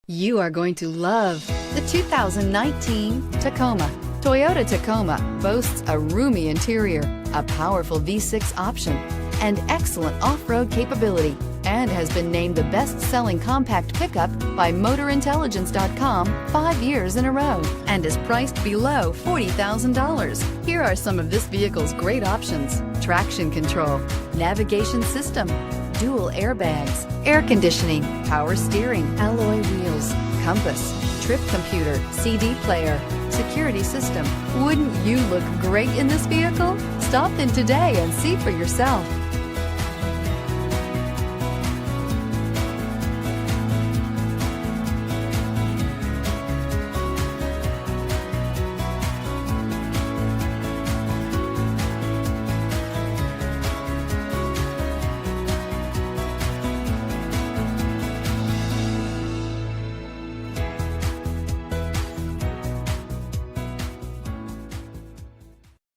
You are going to love the 2019 Tacoma. Toyota Tacoma boasts a roomy interior, a powerful V6 option, and excellent off-road capability, and has been named the best-selling compact pickup by MotorIntelligence.com 5 years in a row, and is priced below $40,000. Here are some of this vehicle's great options: traction control, navigation system, dual airbags, air conditioning, power steering, alloy wheels, compass, trip computer, CD player, security system. Wouldn't you look great in this vehicle? Stop in today and see for yourself.